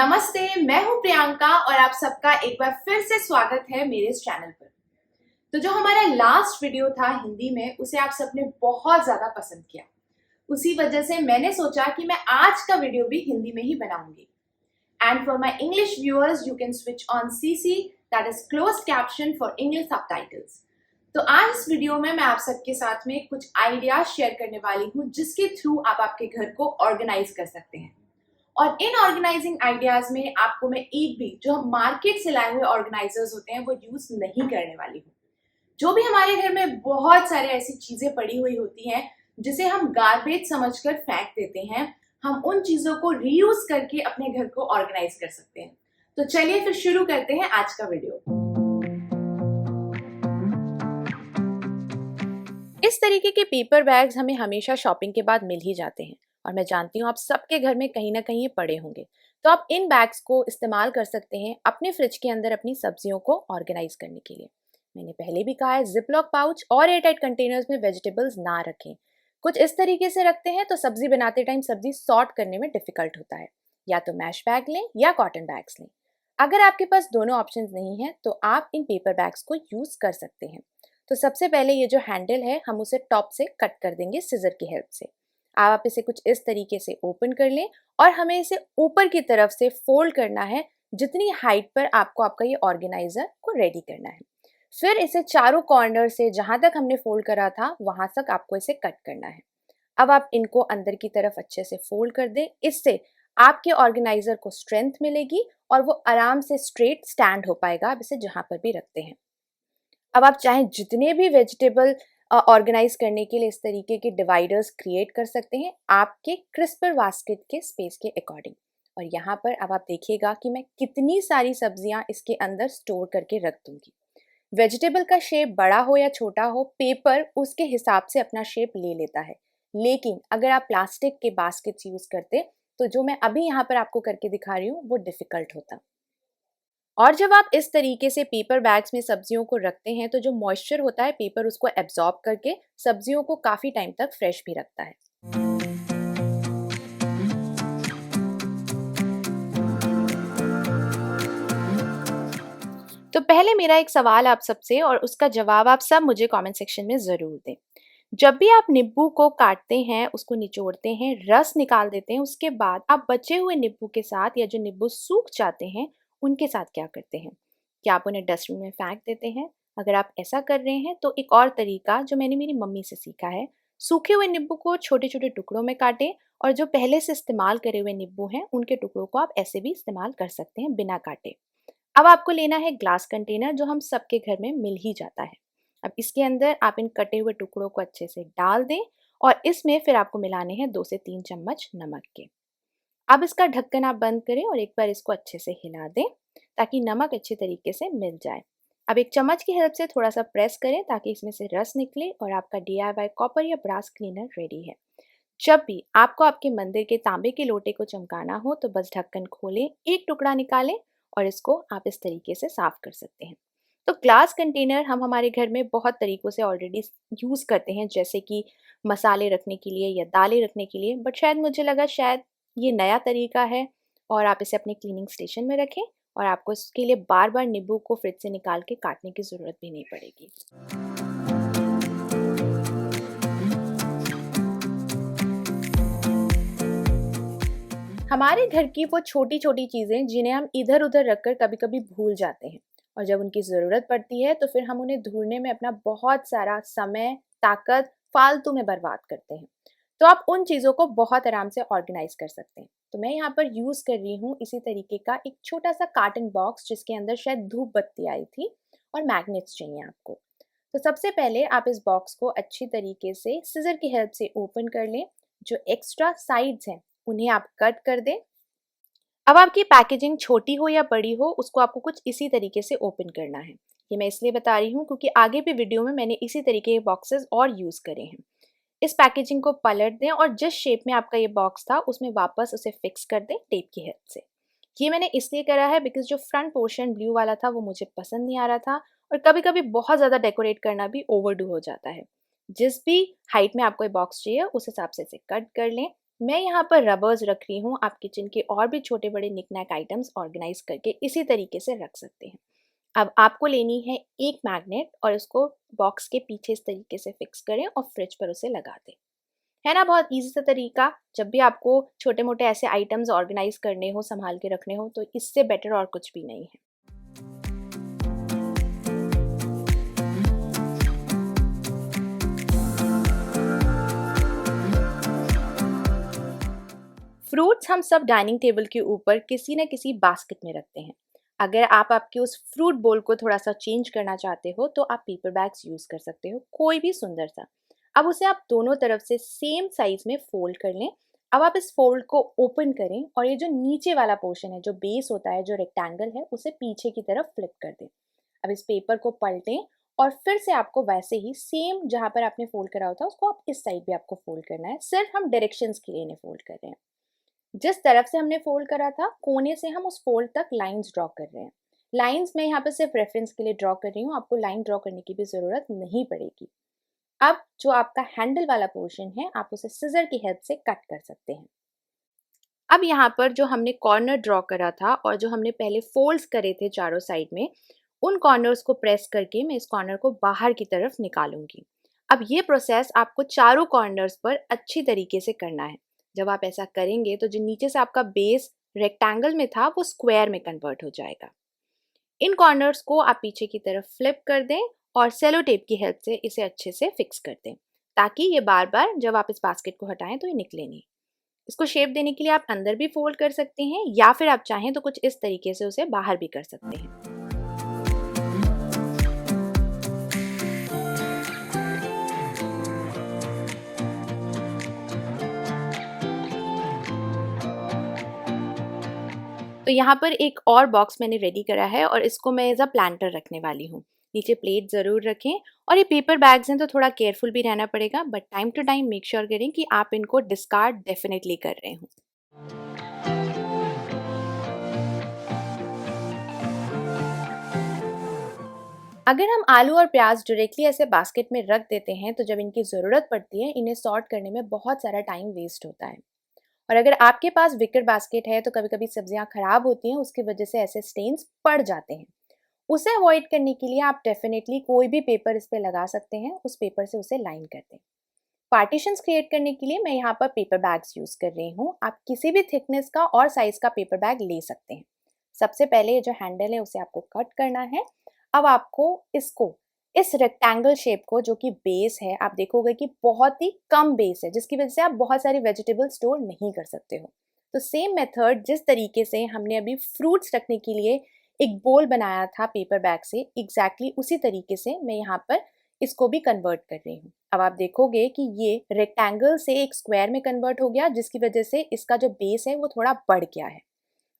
नमस्ते, मैं हूं प्रियंका और आप सबका एक बार फिर से स्वागत है मेरे इस चैनल पर। तो जो हमारा लास्ट वीडियो था हिंदी में, उसे आप सबने बहुत ज्यादा पसंद किया। उसी वजह से मैंने सोचा कि मैं आज का वीडियो भी हिंदी में ही बनाऊंगी। And for my English viewers, you can switch on CC, that is closed caption for English subtitles. तो आज इस वीडियो में मैं आप सबके साथ में कुछ आइडियाज शेयर करने वाली हूँ, जिसके थ्रू आप आपके घर को ऑर्गेनाइज कर सकते हैं। और इन ऑर्गेनाइजिंग आइडियाज में आपको मैं एक भी जो हम मार्केट से लाए हुए ऑर्गेनाइजर्स होते हैं वो यूज नहीं करने वाली हूँ। जो भी हमारे घर में बहुत सारे ऐसी चीजें पड़ी हुई होती हैं जिसे हम गार्बेज समझकर फेंक देते हैं, हम उन चीजों को रीयूज करके अपने घर को ऑर्गेनाइज कर सकते हैं। तो चलिए फिर शुरू करते हैं आज का वीडियो। इस तरीके के पेपर बैग्स हमें हमेशा शॉपिंग के बाद मिल ही जाते हैं और मैं जानती हूँ आप सबके घर में कहीं ना कहीं ये पड़े होंगे। तो आप इन बैग्स को इस्तेमाल कर सकते हैं अपने फ्रिज के अंदर अपनी सब्जियों को ऑर्गेनाइज करने के लिए। मैंने पहले भी कहा है, जिपलॉक पाउच और एयरटाइट कंटेनर्स में वेजिटेबल्स ना रखें। कुछ इस तरीके से रखते हैं तो सब्जी बनाते टाइम सब्जी सॉर्ट करने में डिफिकल्ट होता है। या तो मैश बैग लें या कॉटन बैग्स लें। अगर आपके पास दोनों ऑप्शन नहीं है तो आप इन पेपर बैग्स को यूज कर सकते हैं। तो सबसे पहले ये जो हैंडल है हम उसे टॉप से कट कर देंगे सिजर की हेल्प से। आप इसे कुछ इस तरीके से ओपन कर लें और हमें इसे ऊपर की तरफ से फोल्ड करना है, जितनी हाइट पर आपको आपका ये ऑर्गेनाइजर को रेडी करना है। फिर इसे चारों कॉर्नर से जहां तक हमने फोल्ड करा था वहां तक आपको इसे कट करना है। अब आप इनको अंदर की तरफ अच्छे से फोल्ड कर दें। इससे आपके ऑर्गेनाइजर को स्ट्रेंथ मिलेगी और वो आराम से स्ट्रेट स्टैंड हो पाएगा। आप इसे जहां पर भी रखते हैं। अब आप चाहें जितने भी वेजिटेबल ऑर्गेनाइज करने के लिए इस तरीके के डिवाइडर्स क्रिएट कर सकते हैं आपके क्रिस्पर बास्केट के स्पेस के अकॉर्डिंग। और यहाँ पर अब आप देखिएगा कि मैं कितनी सारी सब्जियां इसके अंदर स्टोर करके रख दूंगी। वेजिटेबल का शेप बड़ा हो या छोटा हो, पेपर उसके हिसाब से अपना शेप ले लेता है। लेकिन अगर आप प्लास्टिक के बास्केट्स यूज करते तो जो मैं अभी यहाँ पर आपको करके दिखा रही हूँ वो डिफिकल्ट होता। और जब आप इस तरीके से पेपर बैग्स में सब्जियों को रखते हैं तो जो मॉइस्चर होता है पेपर उसको एब्जॉर्ब करके सब्जियों को काफी टाइम तक फ्रेश भी रखता है। तो पहले मेरा एक सवाल आप सबसे और उसका जवाब आप सब मुझे कमेंट सेक्शन में जरूर दें। जब भी आप नींबू को काटते हैं, उसको निचोड़ते हैं, रस निकाल देते हैं, उसके बाद आप बचे हुए नींबू के साथ या जो नींबू सूख जाते हैं उनके साथ क्या करते हैं? क्या आप उन्हें डस्टबिन में फेंक देते हैं? अगर आप ऐसा कर रहे हैं तो एक और तरीका जो मैंने मेरी मम्मी से सीखा है, सूखे हुए नींबू को छोटे छोटे टुकड़ों में काटें और जो पहले से इस्तेमाल करे हुए नींबू हैं उनके टुकड़ों को आप ऐसे भी इस्तेमाल कर सकते हैं बिना काटे। अब आपको लेना है ग्लास कंटेनर जो हम सबके घर में मिल ही जाता है। अब इसके अंदर आप इन कटे हुए टुकड़ों को अच्छे से डाल दें और इसमें फिर आपको मिलाने हैं 2 से 3 चम्मच नमक के। अब इसका ढक्कन आप बंद करें और एक बार इसको अच्छे से हिला दें ताकि नमक अच्छे तरीके से मिल जाए। अब एक चम्मच की हेल्प से थोड़ा सा प्रेस करें ताकि इसमें से रस निकले और आपका DIY कॉपर या ब्रास क्लीनर रेडी है। जब भी आपको आपके मंदिर के तांबे के लोटे को चमकाना हो तो बस ढक्कन खोलें, एक टुकड़ा निकालें और इसको आप इस तरीके से साफ कर सकते हैं। तो ग्लास कंटेनर हम हमारे घर में बहुत तरीकों से ऑलरेडी यूज़ करते हैं, जैसे कि मसाले रखने के लिए या दालें रखने के लिए, बट शायद मुझे लगा शायद ये नया तरीका है और आप इसे अपने क्लीनिंग स्टेशन में रखें और आपको इसके लिए बार बार नींबू को फ्रिज से निकाल के काटने की ज़रूरत भी नहीं पड़ेगी। हमारे घर की वो छोटी छोटी चीज़ें जिन्हें हम इधर उधर रखकर कभी कभी भूल जाते हैं और जब उनकी ज़रूरत पड़ती है तो फिर हम उन्हें ढूंढने में अपना बहुत सारा समय, ताकत फालतू में बर्बाद करते हैं। तो आप उन चीज़ों को बहुत आराम से ऑर्गेनाइज कर सकते हैं। तो मैं यहाँ पर यूज़ कर रही हूँ इसी तरीके का एक छोटा सा कार्टन बॉक्स जिसके अंदर शायद धूप बत्ती आई थी और मैग्नेट्स चाहिए आपको। तो सबसे पहले आप इस बॉक्स को अच्छी तरीके से सिजर की हेल्प से ओपन कर लें। जो एक्स्ट्रा साइड्स हैं उन्हें आप कट कर दें। अब आपकी पैकेजिंग छोटी हो या बड़ी हो, उसको आपको कुछ इसी तरीके से ओपन करना है। ये मैं इसलिए बता रही हूँ क्योंकि आगे भी वीडियो में मैंने इसी तरीके के बॉक्सेस और यूज़ करे हैं। इस पैकेजिंग को पलट दें और जिस शेप में आपका ये बॉक्स था उसमें वापस उसे फिक्स कर दें टेप की हेल्प से। ये मैंने इसलिए करा है बिकॉज जो फ्रंट पोर्शन ब्लू वाला था वो मुझे पसंद नहीं आ रहा था और कभी कभी बहुत ज़्यादा डेकोरेट करना भी ओवरडू हो जाता है। जिस भी हाइट में आपको ये बॉक्स चाहिए उस हिसाब से इसे कट कर लें। मैं यहाँ पर रबर्स रख रही हूँ। आप किचन के और भी छोटे बड़े निकनैक आइटम्स ऑर्गेनाइज करके इसी तरीके से रख सकते हैं। अब आपको लेनी है एक मैग्नेट और उसको बॉक्स के पीछे इस तरीके से फिक्स करें और फ्रिज पर उसे लगा दें। है ना बहुत ईजी सा तरीका। जब भी आपको छोटे मोटे ऐसे आइटम्स ऑर्गेनाइज करने हो, संभाल के रखने हो, तो इससे बेटर और कुछ भी नहीं है। फ्रूट्स हम सब डाइनिंग टेबल के ऊपर किसी न किसी बास्केट में रखते हैं। अगर आप आपके उस फ्रूट बोल को थोड़ा सा चेंज करना चाहते हो तो आप पेपर बैग्स यूज़ कर सकते हो, कोई भी सुंदर सा। अब उसे आप दोनों तरफ से सेम साइज में फोल्ड कर लें। अब आप इस फोल्ड को ओपन करें और ये जो नीचे वाला पोर्शन है, जो बेस होता है, जो रेक्टेंगल है, उसे पीछे की तरफ फ्लिप कर दें। अब इस पेपर को पलटें और फिर से आपको वैसे ही सेम जहाँ पर आपने फोल्ड करा होता उसको आप इस साइड भी आपको फोल्ड करना है। सिर्फ हम डायरेक्शंस के लिए इन्हें फोल्ड कर रहे हैं। जिस तरफ से हमने फोल्ड करा था, कोने से हम उस फोल्ड तक लाइंस ड्रॉ कर रहे हैं। लाइंस मैं यहाँ पर सिर्फ रेफरेंस के लिए ड्रॉ कर रही हूँ, आपको लाइन ड्रॉ करने की भी ज़रूरत नहीं पड़ेगी। अब जो आपका हैंडल वाला पोर्शन है, आप उसे सिजर की हेल्प से कट कर सकते हैं। अब यहाँ पर जो हमने कॉर्नर ड्रॉ करा था और जो हमने पहले फोल्ड्स करे थे चारों साइड में, उन कॉर्नर्स को प्रेस करके मैं इस कॉर्नर को बाहर की तरफ निकालूंगी। अब ये प्रोसेस आपको चारों कॉर्नर्स पर अच्छी तरीके से करना है। जब आप ऐसा करेंगे तो जो नीचे से आपका बेस रेक्टेंगल में था वो स्क्वायर में कन्वर्ट हो जाएगा। इन कॉर्नर्स को आप पीछे की तरफ फ्लिप कर दें और सेलो टेप की हेल्प से इसे अच्छे से फिक्स कर दें, ताकि ये बार बार जब आप इस बास्केट को हटाएं तो ये निकले नहीं। इसको शेप देने के लिए आप अंदर भी फोल्ड कर सकते हैं या फिर आप चाहें तो कुछ इस तरीके से उसे बाहर भी कर सकते हैं। तो यहाँ पर एक और बॉक्स मैंने रेडी करा है और इसको मैं एज अ प्लांटर रखने वाली हूँ। नीचे प्लेट ज़रूर रखें और ये पेपर बैग्स हैं तो थोड़ा केयरफुल भी रहना पड़ेगा, but time to time make sure करें कि आप इनको डिस्कार्ड डेफिनेटली कर रहे हो। अगर हम आलू और प्याज डायरेक्टली ऐसे बास्केट में रख देते हैं तो जब इनकी ज़रूरत पड़ती है इन्हें सॉर्ट करने में बहुत सारा टाइम वेस्ट होता है। और अगर आपके पास विकर बास्केट है तो कभी कभी सब्जियां खराब होती हैं, उसकी वजह से ऐसे स्टेन्स पड़ जाते हैं। उसे अवॉइड करने के लिए आप डेफिनेटली कोई भी पेपर इस पर लगा सकते हैं, उस पेपर से उसे लाइन कर दें। पार्टीशंस क्रिएट करने के लिए मैं यहाँ पर पेपर बैग्स यूज़ कर रही हूँ। आप किसी भी थिकनेस का और साइज़ का पेपर बैग ले सकते हैं। सबसे पहले ये जो हैंडल है उसे आपको कट करना है। अब आपको इसको इस रेक्टेंगल शेप को, जो कि बेस है, आप देखोगे कि बहुत ही कम बेस है, जिसकी वजह से आप बहुत सारी वेजिटेबल स्टोर नहीं कर सकते हो। तो सेम मेथड जिस तरीके से हमने अभी फ्रूट्स रखने के लिए एक बोल बनाया था पेपर बैग से, एग्जैक्टली उसी तरीके से मैं यहाँ पर इसको भी कन्वर्ट कर रही हूँ। अब आप देखोगे कि ये रेक्टेंगल से एक स्क्वायर में कन्वर्ट हो गया, जिसकी वजह से इसका जो बेस है वो थोड़ा बढ़ गया है।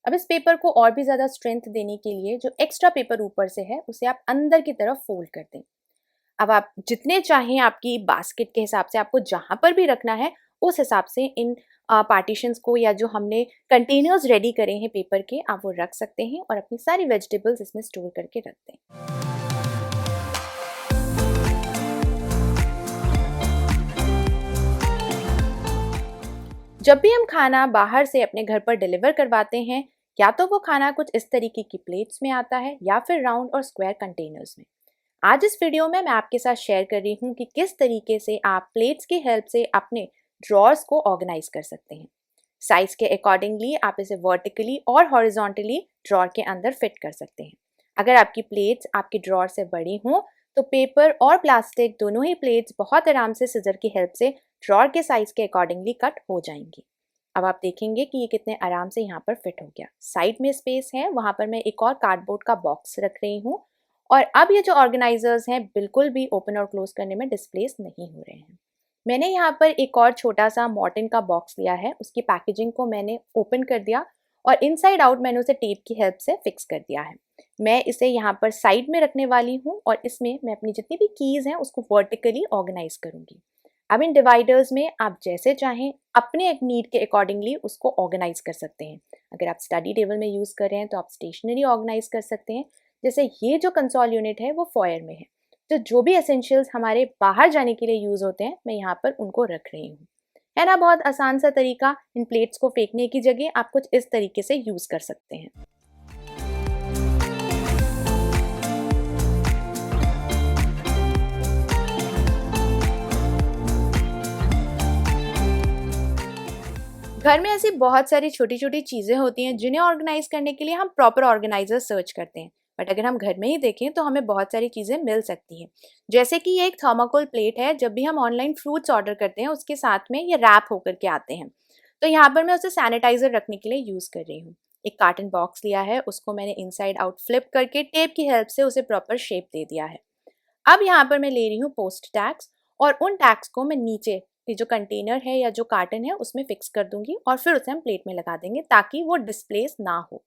अब इस पेपर को और भी ज़्यादा स्ट्रेंथ देने के लिए जो एक्स्ट्रा पेपर ऊपर से है उसे आप अंदर की तरफ फोल्ड कर दें। अब आप जितने चाहें आपकी बास्केट के हिसाब से, आपको जहाँ पर भी रखना है उस हिसाब से इन पार्टीशंस को या जो हमने कंटेनर्स रेडी करे हैं पेपर के, आप वो रख सकते हैं और अपनी सारी वेजिटेबल्स इसमें स्टोर करके रख दें। जब भी हम खाना बाहर से अपने घर पर डिलीवर करवाते हैं, या तो वो खाना कुछ इस तरीके की प्लेट्स में आता है या फिर राउंड और स्क्वायर कंटेनर्स में। आज इस वीडियो में मैं आपके साथ शेयर कर रही हूँ कि किस तरीके से आप प्लेट्स की हेल्प से अपने ड्रॉर्स को ऑर्गेनाइज कर सकते हैं। साइज के अकॉर्डिंगली आप इसे वर्टिकली और हॉरिजॉन्टली ड्रॉर के अंदर फिट कर सकते हैं। अगर आपकी प्लेट्स आपकी ड्रॉर से बड़ी हों तो पेपर और प्लास्टिक दोनों ही प्लेट्स बहुत आराम से सिजर की हेल्प से ड्रॉर के साइज के अकॉर्डिंगली कट हो जाएंगी। अब आप देखेंगे कि ये कितने आराम से यहाँ पर फिट हो गया। साइड में स्पेस है, वहाँ पर मैं एक और कार्डबोर्ड का बॉक्स रख रही हूँ। और अब ये जो ऑर्गेनाइजर्स हैं बिल्कुल भी ओपन और क्लोज करने में डिस्प्लेस नहीं हो रहे हैं। मैंने यहाँ पर एक और छोटा सा मॉर्टिन का बॉक्स लिया है, उसकी पैकेजिंग को मैंने ओपन कर दिया और इनसाइड आउट मैंने उसे टेप की हेल्प से फिक्स कर दिया है। मैं इसे यहाँ पर साइड में रखने वाली हूँ और इसमें मैं अपनी जितनी भी कीज़ हैं उसको वर्टिकली ऑर्गेनाइज करूँगी। अब इन डिवाइडर्स में आप जैसे चाहें अपने एक नीड के अकॉर्डिंगली उसको ऑर्गेनाइज कर सकते हैं। अगर आप स्टडी टेबल में यूज़ कर रहे हैं तो आप स्टेशनरी ऑर्गेनाइज कर सकते हैं। जैसे ये जो कंसोल यूनिट है वो फॉयर में है, तो जो भी एसेंशियल्स हमारे बाहर जाने के लिए यूज़ होते हैं मैं यहाँ पर उनको रख रही हूँ। है ना बहुत आसान सा तरीका। इन प्लेट्स को फेंकने की जगह आप कुछ इस तरीके से यूज़ कर सकते हैं। घर में ऐसी बहुत सारी छोटी-छोटी चीज़ें होती हैं जिन्हें ऑर्गेनाइज़ करने के लिए हम प्रॉपर ऑर्गेनाइज़र सर्च करते हैं। बट अगर हम घर में ही देखें तो हमें बहुत सारी चीज़ें मिल सकती हैं। जैसे कि ये एक थर्माकोल प्लेट है, जब भी हम ऑनलाइन फ्रूट्स ऑर्डर करते हैं उसके साथ में ये रैप होकर के आते हैं। तो यहाँ पर मैं उसे सैनिटाइज़र रखने के लिए यूज़ कर रही हूँ। एक कार्टन बॉक्स लिया है, उसको मैंने इनसाइड आउट फ्लिप करके टेप की हेल्प से उसे प्रॉपर शेप दे दिया है। अब यहाँ पर मैं ले रही हूँ पोस्ट टैग्स और उन टैग्स को मैं नीचे ये जो कंटेनर है या जो कार्टन है उसमें फिक्स कर दूंगी और फिर उसे हम प्लेट में लगा देंगे ताकि वो डिस्प्लेस ना हो।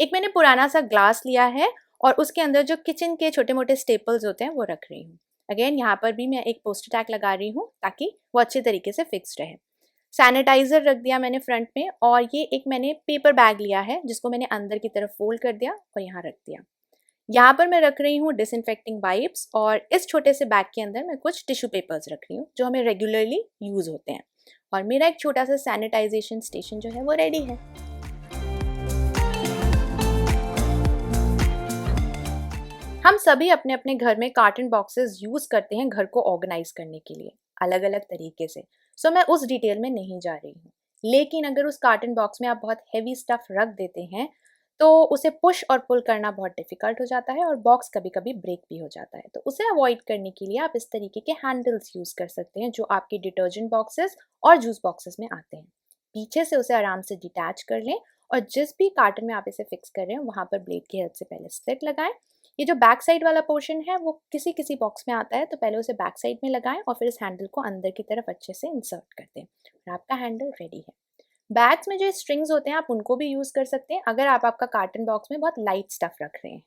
एक मैंने पुराना सा ग्लास लिया है और उसके अंदर जो किचन के छोटे मोटे स्टेपल्स होते हैं वो रख रही हूँ। अगेन यहाँ पर भी मैं एक पोस्ट टैग लगा रही हूँ ताकि वो अच्छे तरीके से फिक्स रहे। सैनिटाइजर रख दिया मैंने फ्रंट में और ये एक मैंने पेपर बैग लिया है जिसको मैंने अंदर की तरफ फोल्ड कर दिया और यहाँ रख दिया। यहाँ पर मैं रख रही हूँ डिसइंफेक्टिंग वाइप्स और इस छोटे से बैग के अंदर मैं कुछ टिश्यू पेपर्स रख रही हूँ जो हमें रेगुलरली यूज़ होते हैं। और मेरा एक छोटा सा सैनिटाइजेशन स्टेशन जो है वो रेडी है। हम सभी अपने अपने घर में कार्टन बॉक्सेस यूज़ करते हैं घर को ऑर्गेनाइज करने के लिए अलग अलग तरीके से। सो मैं उस डिटेल में नहीं जा रही हूँ। लेकिन अगर उस कार्टन बॉक्स में आप बहुत हैवी स्टफ रख देते हैं तो उसे पुश और पुल करना बहुत डिफिकल्ट हो जाता है और बॉक्स कभी कभी ब्रेक भी हो जाता है। तो उसे अवॉइड करने के लिए आप इस तरीके के हैंडल्स यूज़ कर सकते हैं जो आपके डिटर्जेंट बॉक्सेस और जूस बॉक्सेस में आते हैं। पीछे से उसे आराम से डिटैच कर लें और जिस भी कार्टन में आप इसे फिक्स कर रहे हैं वहाँ पर ब्लेड की हेल्प से पहले स्लिट लगाएं। ये जो बैक साइड वाला पोर्शन है वो किसी किसी बॉक्स में आता है तो पहले उसे बैक साइड में लगाएं और फिर इस हैंडल को अंदर की तरफ अच्छे से इंसर्ट कर दें और आपका हैंडल रेडी है। बैग्स में जो स्ट्रिंग्स होते हैं आप उनको भी यूज़ कर सकते हैं अगर आप आपका कार्टन बॉक्स में बहुत लाइट स्टफ रख रहे हैं।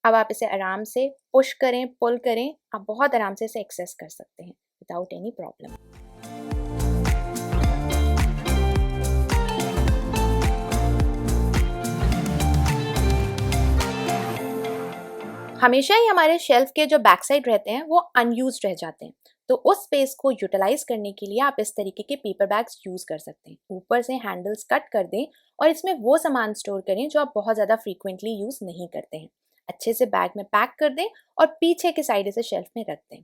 अब आप इसे आराम से पुश करें पुल करें, आप बहुत आराम से इसे एक्सेस कर सकते हैं विदाउट एनी प्रॉब्लम। हमेशा ही हमारे शेल्फ के जो बैक साइड रहते हैं वो अनयूज्ड रह जाते हैं। तो उस स्पेस को यूटिलाइज करने के लिए आप इस तरीके के पेपर बैग्स यूज कर सकते हैं। ऊपर से हैंडल्स कट कर दें और इसमें वो सामान स्टोर करें जो आप बहुत ज़्यादा फ्रीक्वेंटली यूज नहीं करते हैं। अच्छे से बैग में पैक कर दें और पीछे के साइड इसे शेल्फ में रख दें।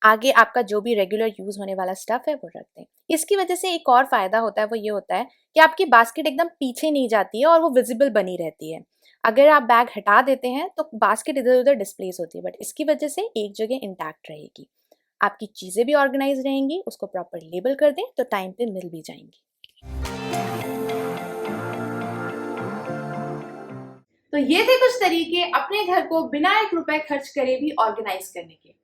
आगे आपका जो भी रेगुलर यूज होने वाला स्टफ है वो रख दें। इसकी वजह से एक और फायदा होता है वो ये होता है कि आपकी बास्केट एकदम पीछे नहीं जाती है और वो विजिबल बनी रहती है। अगर आप बैग हटा देते हैं तो बास्केट इधर उधर डिस्प्लेस होती है, बट इसकी वजह से एक जगह इंटैक्ट रहेगी। आपकी चीज़ें भी ऑर्गेनाइज रहेंगी, उसको प्रॉपर लेबल कर दें तो टाइम पे मिल भी जाएंगी। तो ये थे कुछ तरीके अपने घर को बिना 1 रुपए खर्च करे भी ऑर्गेनाइज करने के।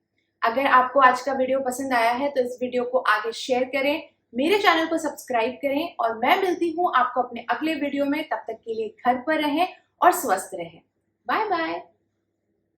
अगर आपको आज का वीडियो पसंद आया है तो इस वीडियो को आगे शेयर करें, मेरे चैनल को सब्सक्राइब करें और मैं मिलती हूँ आपको अपने अगले वीडियो में। तब तक के लिए घर पर रहें और स्वस्थ रहें। Bye bye.